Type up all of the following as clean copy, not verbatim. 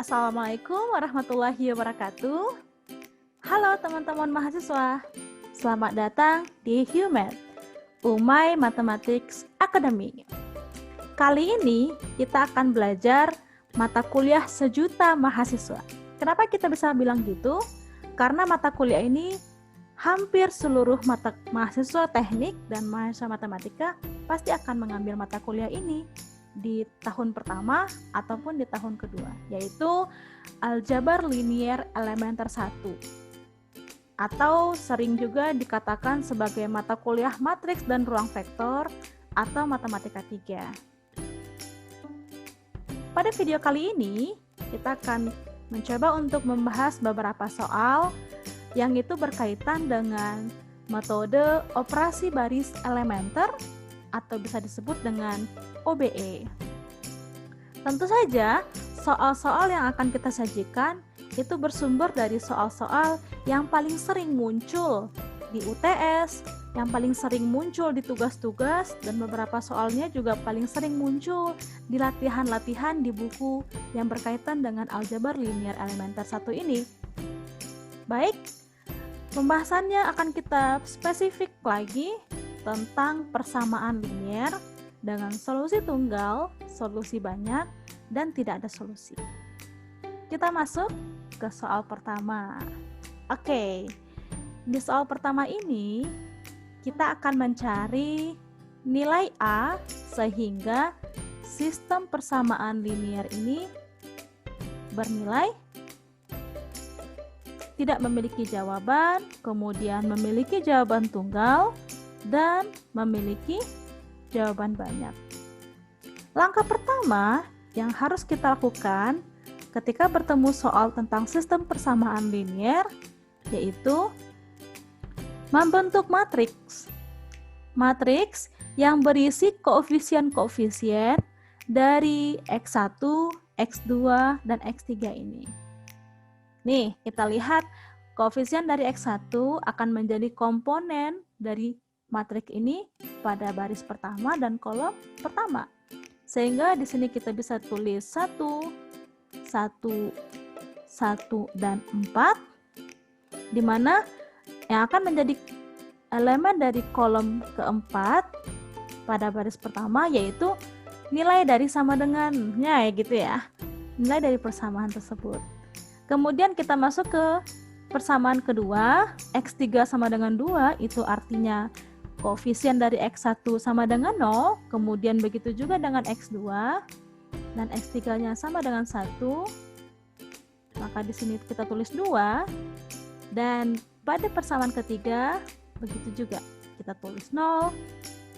Assalamualaikum warahmatullahi wabarakatuh. Halo teman-teman mahasiswa, selamat datang di HUMAT, Umay Mathematics Academy. Kali ini kita akan belajar mata kuliah sejuta mahasiswa. Kenapa kita bisa bilang gitu? Karena mata kuliah ini hampir seluruh mahasiswa teknik dan mahasiswa matematika pasti akan mengambil mata kuliah ini di tahun pertama ataupun di tahun kedua, yaitu Aljabar Linier Elementer 1 atau sering juga dikatakan sebagai mata kuliah matriks dan ruang vektor atau matematika 3. Pada video kali ini kita akan mencoba untuk membahas beberapa soal yang itu berkaitan dengan metode operasi baris elementer atau bisa disebut dengan OBE. Tentu saja, soal-soal yang akan kita sajikan itu bersumber dari soal-soal yang paling sering muncul di UTS, yang paling sering muncul di tugas-tugas, dan beberapa soalnya juga paling sering muncul di latihan-latihan di buku yang berkaitan dengan aljabar linier elementer 1 ini. Baik, pembahasannya akan kita spesifik lagi tentang persamaan linier dengan solusi tunggal, solusi banyak, dan tidak ada solusi. Kita masuk ke soal pertama. Oke, di soal pertama ini kita akan mencari nilai A sehingga sistem persamaan linier ini bernilai tidak memiliki jawaban, kemudian memiliki jawaban tunggal, dan memiliki jawaban banyak. Langkah pertama yang harus kita lakukan ketika bertemu soal tentang sistem persamaan linier yaitu membentuk matriks. Matriks yang berisi koefisien-koefisien dari X1, X2, dan X3 ini. Nih, kita lihat koefisien dari X1 akan menjadi komponen dari matriks ini pada baris pertama dan kolom pertama. Sehingga di sini kita bisa tulis 1, 1, 1, dan 4, di mana yang akan menjadi elemen dari kolom keempat pada baris pertama yaitu nilai dari sama dengannya, gitu ya. Nilai dari persamaan tersebut. Kemudian kita masuk ke persamaan kedua, X3 sama dengan 2, itu artinya koefisien dari X1 sama dengan 0, kemudian begitu juga dengan X2, dan X3-nya sama dengan 1, maka di sini kita tulis 2, dan pada persamaan ketiga, begitu juga, kita tulis 0,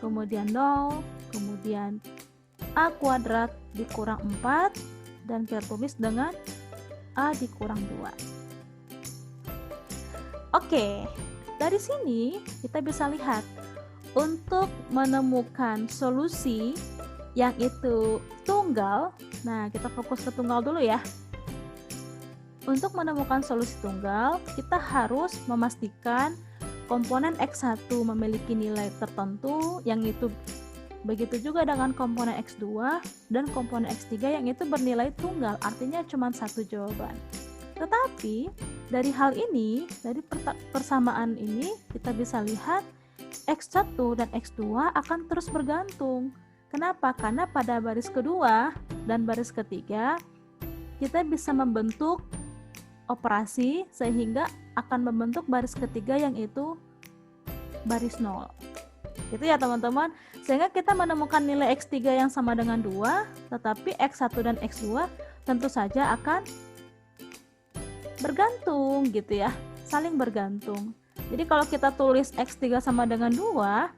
kemudian 0, kemudian A kuadrat dikurang 4, dan kita tulis dengan A dikurang 2. Oke, dari sini kita bisa lihat untuk menemukan solusi yang itu tunggal. Nah, kita fokus ke tunggal dulu ya. Untuk menemukan solusi tunggal, kita harus memastikan komponen X1 memiliki nilai tertentu, yang itu begitu juga dengan komponen X2 dan komponen X3 yang itu bernilai tunggal, artinya cuma satu jawaban. Tetapi dari hal ini, dari persamaan ini, kita bisa lihat X1 dan X2 akan terus bergantung. Kenapa? Karena pada baris kedua dan baris ketiga, kita bisa membentuk operasi sehingga akan membentuk baris ketiga yang itu baris 0. Gitu ya teman-teman. Sehingga kita menemukan nilai X3 yang sama dengan 2, tetapi X1 dan X2 tentu saja akan bergantung, gitu ya, saling bergantung. Jadi kalau kita tulis X3 sama dengan 2,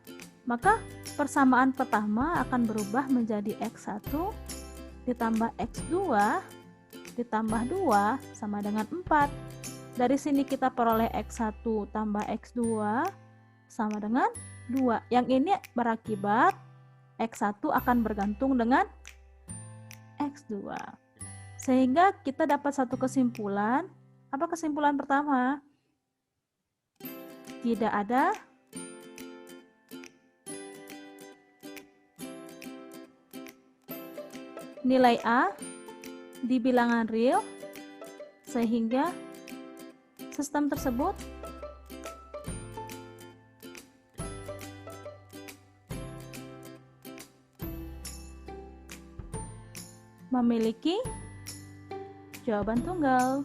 maka persamaan pertama akan berubah menjadi X1 ditambah X2 ditambah 2 sama dengan 4. Dari sini kita peroleh X1 tambah X2 sama dengan 2. Yang ini berakibat X1 akan bergantung dengan X2. Sehingga kita dapat satu kesimpulan. Apa kesimpulan pertama? Tidak ada nilai A di bilangan real sehingga sistem tersebut memiliki jawaban tunggal.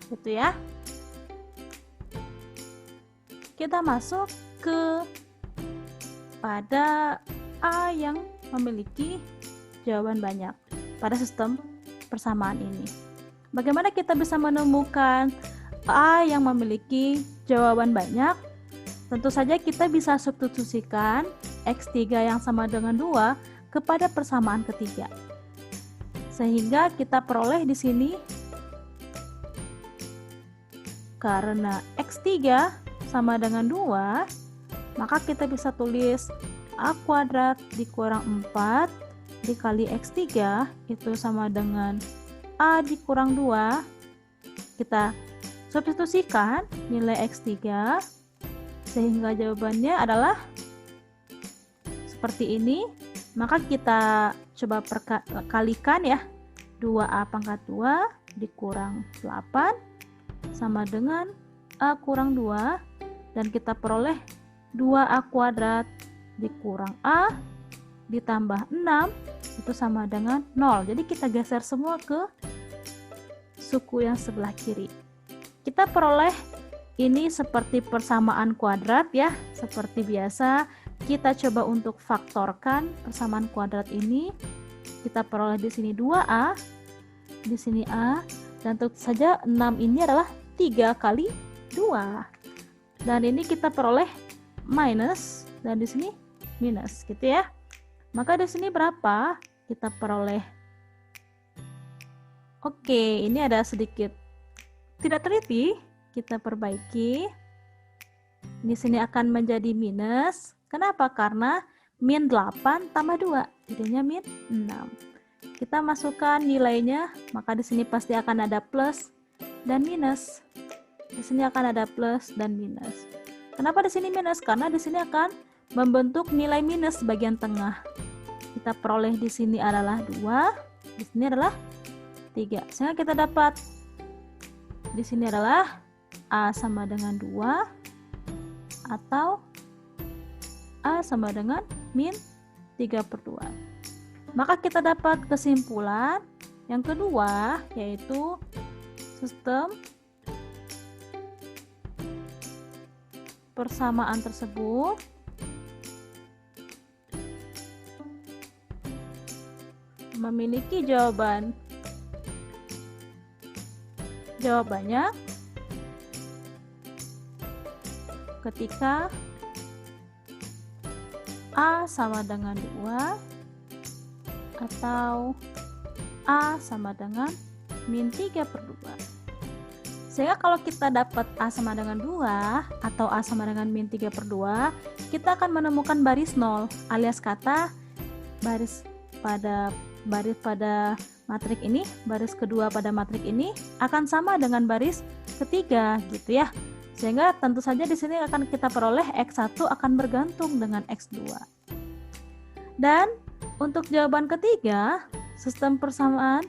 Gitu ya. Kita masuk ke pada A yang memiliki jawaban banyak pada sistem persamaan ini. Bagaimana kita bisa menemukan A yang memiliki jawaban banyak? Tentu saja kita bisa substitusikan X3 yang sama dengan 2 kepada persamaan ketiga. Sehingga kita peroleh di sini karena X3 sama dengan 2, maka kita bisa tulis A kuadrat dikurang 4 dikali X3 itu sama dengan A dikurang 2. Kita substitusikan nilai X3 sehingga jawabannya adalah seperti ini. Maka kita coba kalikan ya, 2A pangkat 2 dikurang 8 sama dengan A kurang 2, dan kita peroleh 2A kuadrat dikurang A ditambah 6 itu sama dengan 0. Jadi kita geser semua ke suku yang sebelah kiri. Kita peroleh ini seperti persamaan kuadrat ya. Seperti biasa kita coba untuk faktorkan persamaan kuadrat ini. Kita peroleh di sini 2A, di sini A, dan tentu saja 6 ini adalah 3 kali 2. Dan ini kita peroleh minus, dan di sini minus gitu ya. Maka di sini berapa? Kita peroleh. Oke, ini ada sedikit tidak teliti, kita perbaiki. Di sini akan menjadi minus. Kenapa? Karena min 8 tambah 2, jadinya min 6. Kita masukkan nilainya, maka di sini pasti akan ada plus dan minus. Di sini akan ada plus dan minus. Kenapa di sini minus? Karena di sini akan membentuk nilai minus bagian tengah. Kita peroleh di sini adalah 2, di sini adalah 3. Sehingga kita dapat di sini adalah A sama dengan 2 atau A sama dengan min 3/2. Maka kita dapat kesimpulan yang kedua, yaitu sistem persamaan tersebut memiliki jawabannya ketika A sama dengan 2 atau A sama dengan min 3/2. Sehingga kalau kita dapat A sama dengan 2 atau A sama dengan min 3/2, kita akan menemukan baris 0, alias kata baris pada matrik ini, baris kedua pada matrik ini akan sama dengan baris ketiga gitu ya. Sehingga tentu saja di sini akan kita peroleh X1 akan bergantung dengan X2. Dan untuk jawaban ketiga, sistem persamaan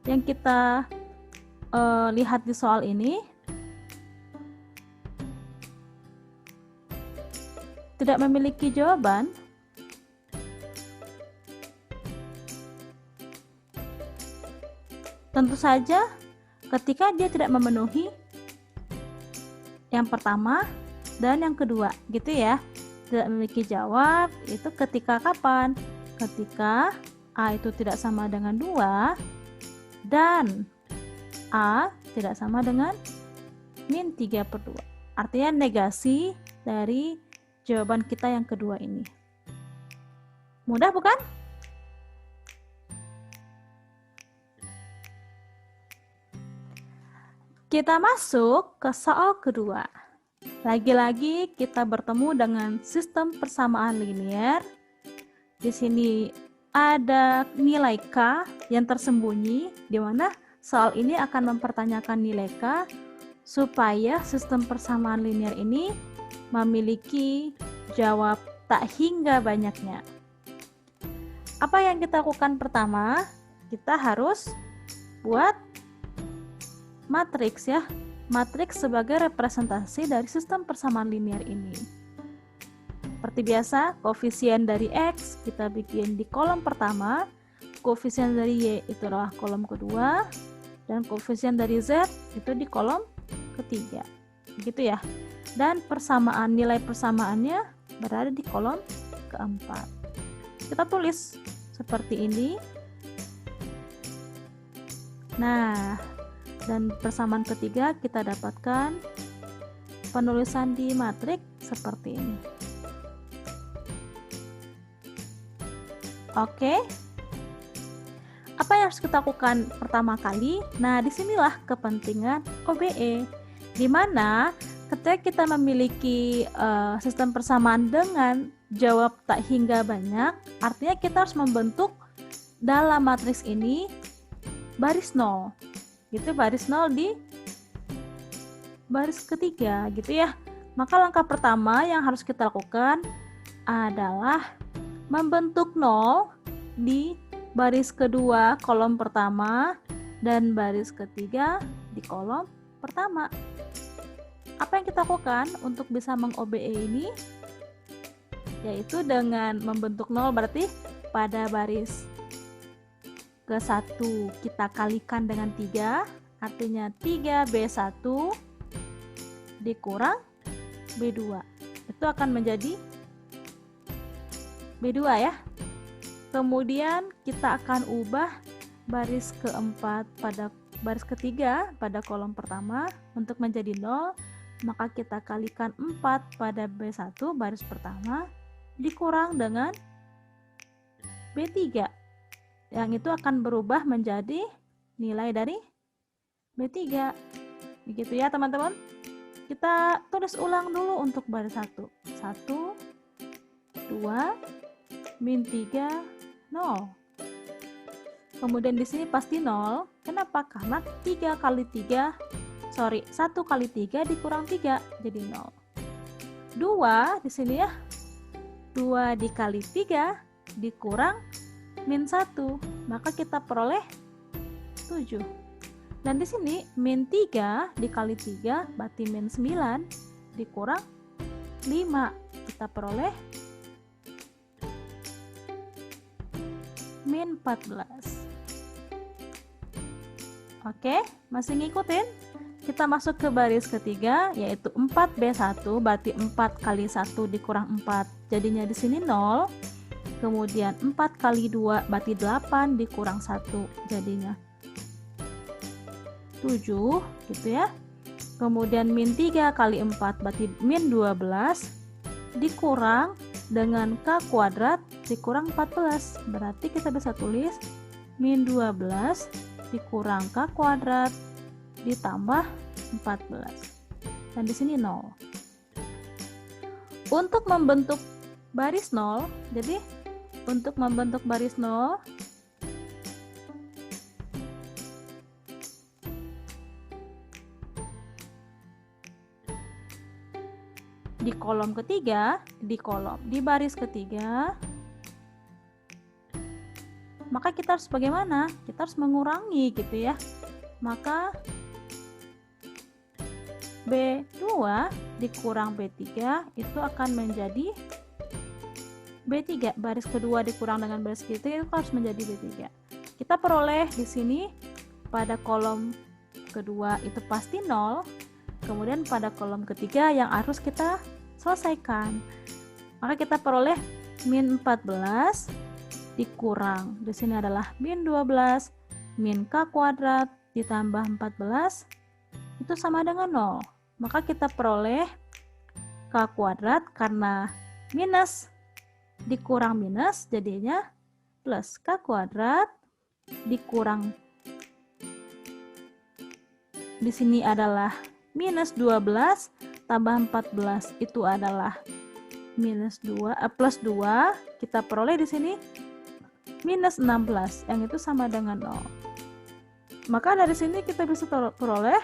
yang kita lihat di soal ini tidak memiliki jawaban. Tentu saja ketika dia tidak memenuhi yang pertama dan yang kedua gitu ya. Tidak memiliki jawab itu ketika kapan? Ketika A itu tidak sama dengan 2 dan A tidak sama dengan min 3/2. Artinya negasi dari jawaban kita yang kedua ini. Mudah bukan? Kita masuk ke soal kedua. Lagi-lagi kita bertemu dengan sistem persamaan linear. Di sini ada nilai K yang tersembunyi, di mana soal ini akan mempertanyakan nilai K supaya sistem persamaan linear ini memiliki jawab tak hingga banyaknya. Apa yang kita lakukan pertama? Kita harus buat matriks ya. Matriks sebagai representasi dari sistem persamaan linear ini. Seperti biasa, koefisien dari X kita bikin di kolom pertama, koefisien dari Y itu adalah kolom kedua, dan koefisien dari Z itu di kolom ketiga. Gitu ya. Dan persamaan, nilai persamaannya berada di kolom keempat. Kita tulis seperti ini. Nah, dan persamaan ketiga kita dapatkan penulisan di matriks seperti ini. Oke. Apa yang harus kita lakukan pertama kali? Nah, disinilah kepentingan OBE, di mana ketika kita memiliki sistem persamaan dengan jawab tak hingga banyak, artinya kita harus membentuk dalam matriks ini baris 0. Gitu, baris 0 di baris ketiga, gitu ya. Maka langkah pertama yang harus kita lakukan adalah membentuk 0 di baris kedua kolom pertama dan baris ketiga di kolom pertama. Apa yang kita lakukan untuk bisa meng-OBE ini? Yaitu dengan membentuk 0, berarti pada baris ke-1 kita kalikan dengan 3, artinya 3B1 dikurang B2. Itu akan menjadi B2 ya. Kemudian kita akan ubah baris keempat pada baris ketiga pada kolom pertama untuk menjadi 0, maka kita kalikan 4 pada B1 baris pertama dikurang dengan B3. Yang itu akan berubah menjadi nilai dari B3. Begitu ya teman-teman. Kita tulis ulang dulu untuk baris 1. 1, 2, min 3, 0. Kemudian di sini pasti 0. Kenapa? Karena 1 kali 3 dikurang 3 jadi 0. 2 di sini ya. 2 dikali 3 dikurang min 1, maka kita peroleh 7. Dan di sini min 3 dikali 3 berarti min 9 dikurang 5, kita peroleh min 14. Oke, masih ngikutin? Kita masuk ke baris ketiga, yaitu 4B1, berarti 4 kali 1 dikurang 4, jadinya di sini 0. Kemudian 4 kali 2, berarti 8 dikurang 1, jadinya 7, gitu ya. Kemudian min 3 kali 4, berarti min 12, dikurang dengan K kuadrat dikurang 14, berarti kita bisa tulis min 12 dikurang K kuadrat ditambah 14, dan di sini 0. Untuk membentuk baris 0, jadi untuk membentuk baris 0 di kolom ketiga, di baris ketiga, maka kita harus bagaimana? Kita harus mengurangi gitu ya. Maka B2 dikurang B3 itu akan menjadi B3. Baris kedua dikurang dengan baris ketiga itu harus menjadi B3. Kita peroleh di sini pada kolom kedua itu pasti 0. Kemudian pada kolom ketiga yang harus kita selesaikan. Maka kita peroleh min 14 dikurang, di sini adalah min 12 min K kuadrat ditambah 14 itu sama dengan 0. Maka kita peroleh K kuadrat karena minus dikurang minus jadinya plus K kuadrat dikurang, di sini adalah minus 12 tambah 14 itu adalah minus 2 plus 2, kita peroleh di sini minus 16 yang itu sama dengan 0. Maka dari sini kita bisa peroleh,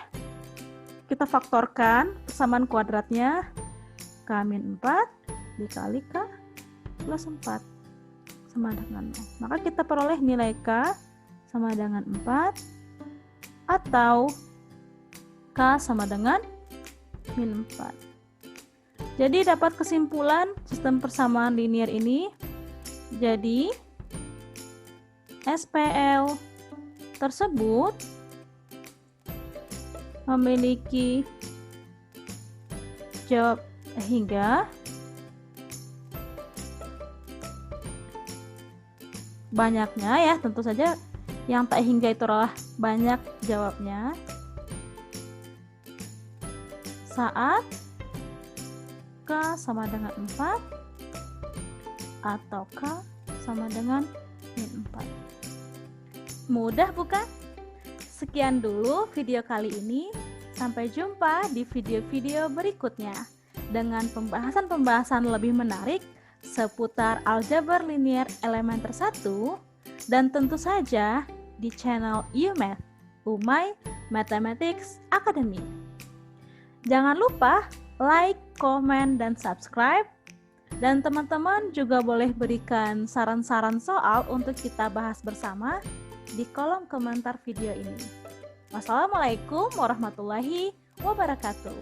kita faktorkan persamaan kuadratnya K-4 dikali K plus 4 sama dengan 0. Maka kita peroleh nilai K sama dengan 4 atau K sama dengan min 4. Jadi dapat kesimpulan sistem persamaan linear ini, jadi SPL tersebut memiliki jawab hingga banyaknya ya, tentu saja yang tak hingga itu adalah banyak jawabnya saat K sama dengan 4 atau K sama dengan min 4. Mudah bukan? Sekian dulu video kali ini. Sampai jumpa di video-video berikutnya dengan pembahasan-pembahasan lebih menarik seputar aljabar linear elementer 1 dan tentu saja di channel UMath, Umay Mathematics Academy. Jangan lupa like, komen, dan subscribe, dan teman-teman juga boleh berikan saran-saran soal untuk kita bahas bersama di kolom komentar video ini. Wassalamualaikum warahmatullahi wabarakatuh.